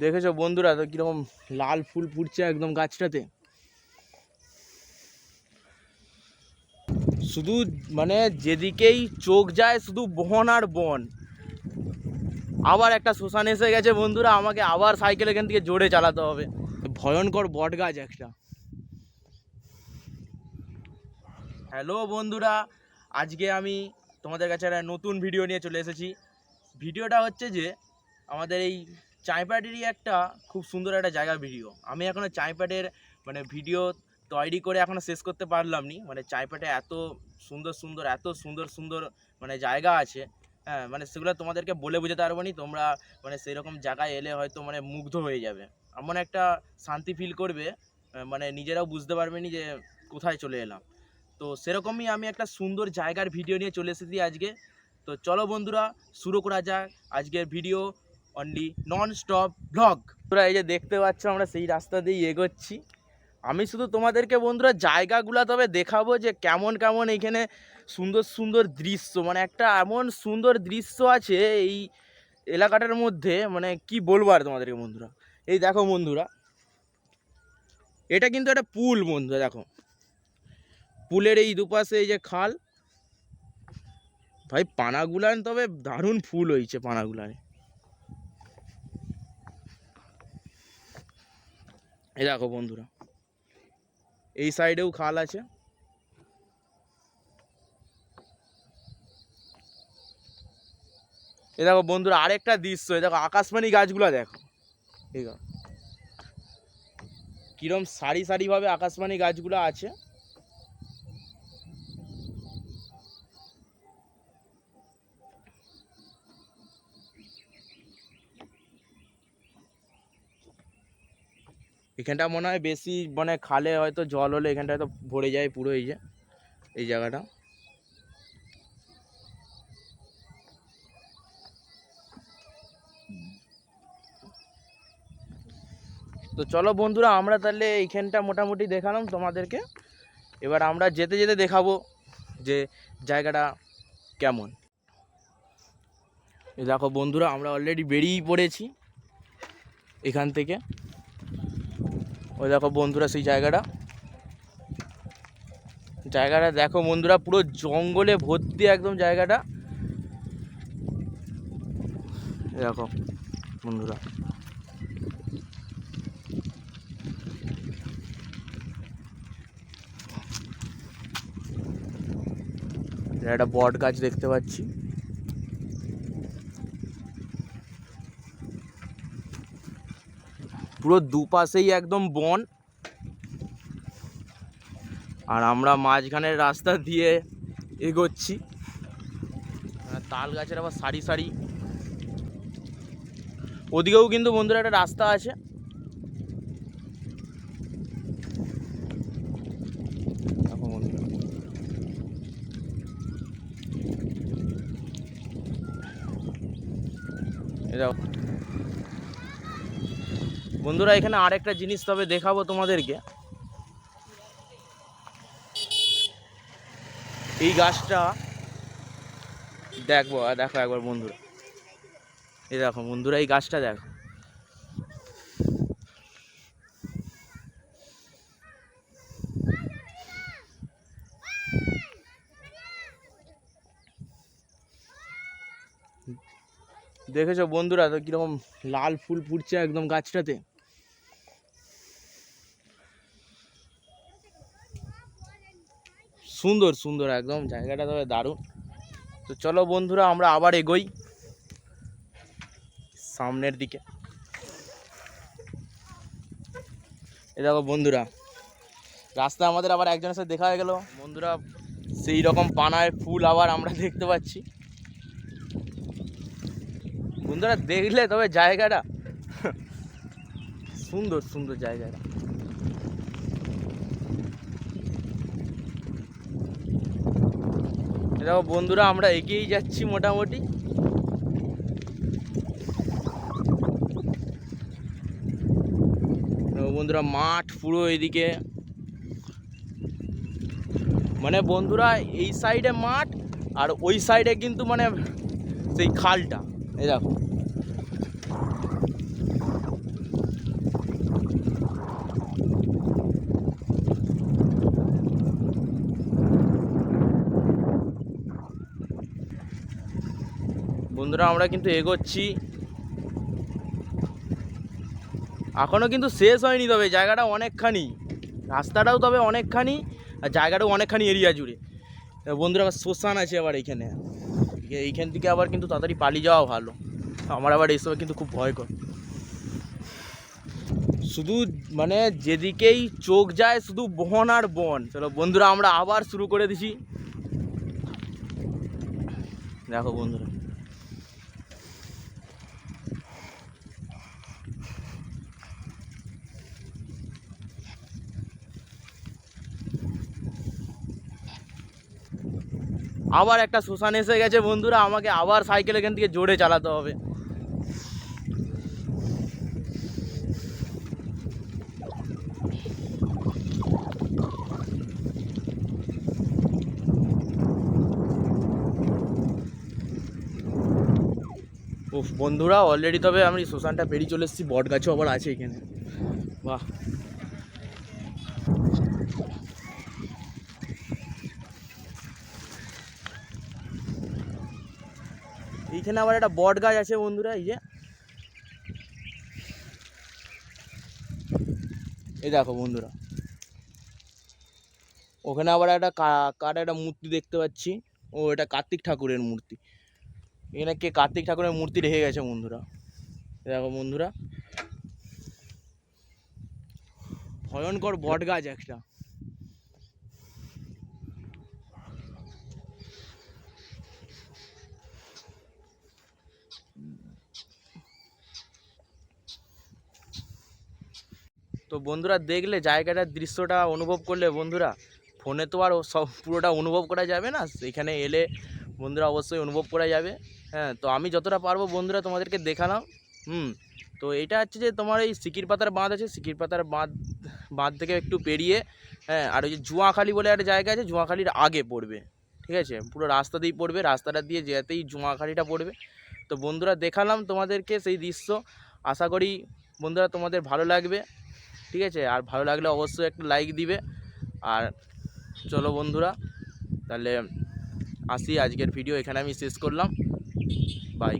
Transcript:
দেখেছো বন্ধুরা তো কিরকম লাল ফুল ফুটছে একদম গাছটাতে। শুধু মানে যেদিকেই চোখ যায় শুধু বন আর বন। আবার একটা শ্মশান এসে গেছে বন্ধুরা, আমাকে আবার সাইকেল এখান থেকে জোরে চালাতে হবে। ভয়ঙ্কর বট গাছ একটা। হ্যালো বন্ধুরা, আজকে আমি তোমাদের কাছে একটা নতুন ভিডিও নিয়ে চলে এসেছি। ভিডিওটা হচ্ছে যে আমাদের এই চাইপাটেরই একটা খুব সুন্দর একটা জায়গার ভিডিও। আমি এখনও চাইপাটের মানে ভিডিও তৈরি করে এখনও শেষ করতে পারলাম নি। মানে চাইপাটে এত সুন্দর সুন্দর মানে জায়গা আছে, হ্যাঁ, মানে সেগুলো তোমাদেরকে বলে বোঝাতে পারবো নি। তোমরা মানে সেরকম জায়গায় এলে হয়তো মানে মুগ্ধ হয়ে যাবে, এমন একটা শান্তি ফিল করবে, মানে নিজেরাও বুঝতে পারবে নি যে কোথায় চলে এলাম। তো সেরকমই আমি একটা সুন্দর জায়গার ভিডিও নিয়ে চলে এসেছি আজকে। তো চলো বন্ধুরা শুরু করা যাক আজকের video only non stop blog. তোমরা এই যে দেখতে পাচ্ছ আমরা সেই রাস্তা দিয়ে এগোচ্ছি। আমি শুধু তোমাদেরকে বন্ধুরা জায়গাগুলো তবে দেখাবো যে কেমন কেমন এইখানে সুন্দর সুন্দর দৃশ্য, মানে একটা এমন সুন্দর দৃশ্য আছে এই এলাকাটার মধ্যে, মানে কি বলবো আর তোমাদেরকে বন্ধুরা। এই দেখো বন্ধুরা, এটা কিন্তু একটা পুল বন্ধুরা, দেখো পুলের এই দুপাশে এই যে খাল, ভাই পানাগুলান তবে দারুণ ফুল হয়েছে পানাগুলানে। এই দেখো বন্ধুরা, এই সাইডেও খাল আছে। এই দেখো বন্ধুরা আরেকটা দৃশ্য, এই দেখো আকাশমণি গাছগুলো দেখো, এই দেখো কিরম সারি সারি ভাবে আকাশমণি গাছগুলো আছে। এখানটা মনে হয় বেশি মানে খালে হয়তো জল হলে এখানটা হয়তো ভরে যায় পুরো, এই যে এই জায়গাটা। তো চলো বন্ধুরা আমরা তাহলে এইখানটা মোটামুটি দেখালাম তোমাদেরকে। এবার আমরা যেতে যেতে দেখাবো যে জায়গাটা কেমন। এই দেখো বন্ধুরা আমরা অলরেডি বেরিয়েই পড়েছি এখান থেকে। ওই দেখো বন্ধুরা সেই জায়গাটা দেখো বন্ধুরা, পুরো জঙ্গলে ভর্তি একদম জায়গাটা। দেখো বন্ধুরা, একটা বট গাছ দেখতে পাচ্ছি। পুরো দুপাশেই একদম বন, আর আমরা মাঝখানের রাস্তা দিয়ে এগোচ্ছি। তাল গাছের আবার সারি সারি, ওদিকেও কিন্তু বন্ধুরা একটা রাস্তা আছে। দেখো বন্ধুরা, বন্ধুরা এখানে আরেকটা জিনিস তবে দেখাবো তোমাদেরকে। এই গাছটা দেখো একবার বন্ধুরা, এই দেখো বন্ধুরা এই গাছটা দেখো। দেখেছো বন্ধুরা তো কিরকম লাল ফুল ফুটছে একদম গাছটাতে। সুন্দর সুন্দর একদম জায়গাটা তবে দারুণ। তো চলো বন্ধুরা আমরা আবার এগোই সামনের দিকে। এই দেখো বন্ধুরা রাস্তা আমাদের আবার একজনের সাথে দেখা হয়ে গেল বন্ধুরা, সেই রকম পানায় ফুল আবার আমরা দেখতে পাচ্ছি বন্ধুরা। দেখলে তবে জায়গাটা সুন্দর সুন্দর জায়গাটা। দেখো বন্ধুরা আমরা এগিয়েই যাচ্ছি মোটামুটি। বন্ধুরা মাঠ পুরো এদিকে, মানে বন্ধুরা এই সাইডে মাঠ আর ওই সাইডে কিন্তু মানে সেই খালটা। এই দেখো বন্ধুরা আমরা কিন্তু এগোচ্ছি, এখনও কিন্তু শেষ হয়নি, তবে জায়গাটা অনেকখানি, রাস্তাটাও তবে অনেকখানি আর জায়গাটাও অনেকখানি এরিয়া জুড়ে। বন্ধুরা আবার শ্মশান আছে আবার এইখান থেকে আবার কিন্তু তাড়াতাড়ি পালিয়ে যাওয়া ভালো, আমার আবার এইসবে কিন্তু খুব ভয়কর। শুধু মানে যেদিকেই চোখ যায় শুধু বন আর বন। চলো বন্ধুরা আমরা আবার শুরু করে দিছি। দেখো বন্ধুরা আবার একটা শ্মশান এসে গেছে বন্ধুরা, আমাকে আবার সাইকেল এখান থেকে জোরে চালাতে হবে। ও বন্ধুরা অলরেডি তবে আমি শ্মশানটা পেরিয়ে চলে এসেছি, বট গাছও আবার আছে এখানে। বাহ, এইখানে আবার একটা বট গাছ আছে বন্ধুরা, এই দেখো বন্ধুরা, ওখানে আবার একটা কার একটা মূর্তি দেখতে পাচ্ছি। ও এটা কার্তিক ঠাকুরের মূর্তি, এখানে কে কার্তিক ঠাকুরের মূর্তি রেখে গেছে বন্ধুরা। দেখো বন্ধুরা ভয়ঙ্কর বট গাছ একটা। তো বন্ধুরা দেখলে জায়গাটার দৃশ্যটা অনুভব করলে বন্ধুরা, ফোনে তো আর সব পুরোটা অনুভব করা যাবে না, এখানে এলে বন্ধুরা অবশ্যই অনুভব করা যাবে। হ্যাঁ, তো আমি যতটা পারবো বন্ধুরা তোমাদেরকে দেখালাম। তো এটা হচ্ছে যে তোমার এই সিকির পাতার বাঁধ আছে, সিকির পাতার বাঁধ থেকে একটু পেরিয়ে, হ্যাঁ, আর ওই যে জুয়াখালি বলে একটা জায়গা আছে, জুয়াখালির আগে পড়বে, ঠিক আছে, পুরো রাস্তা দিয়েই পড়বে, রাস্তাটা দিয়ে যেতেই জুয়াখালিটা পড়বে। তো বন্ধুরা দেখালাম তোমাদেরকে সেই দৃশ্য, আশা করি বন্ধুরা তোমাদের ভালো লাগবে, ঠিক আছে, আর ভালো লাগলে অবশ্যই একটা লাইক দিবে। আর চলো বন্ধুরা তাহলে আসি, আজকের ভিডিও এখানে আমি শেষ করলাম।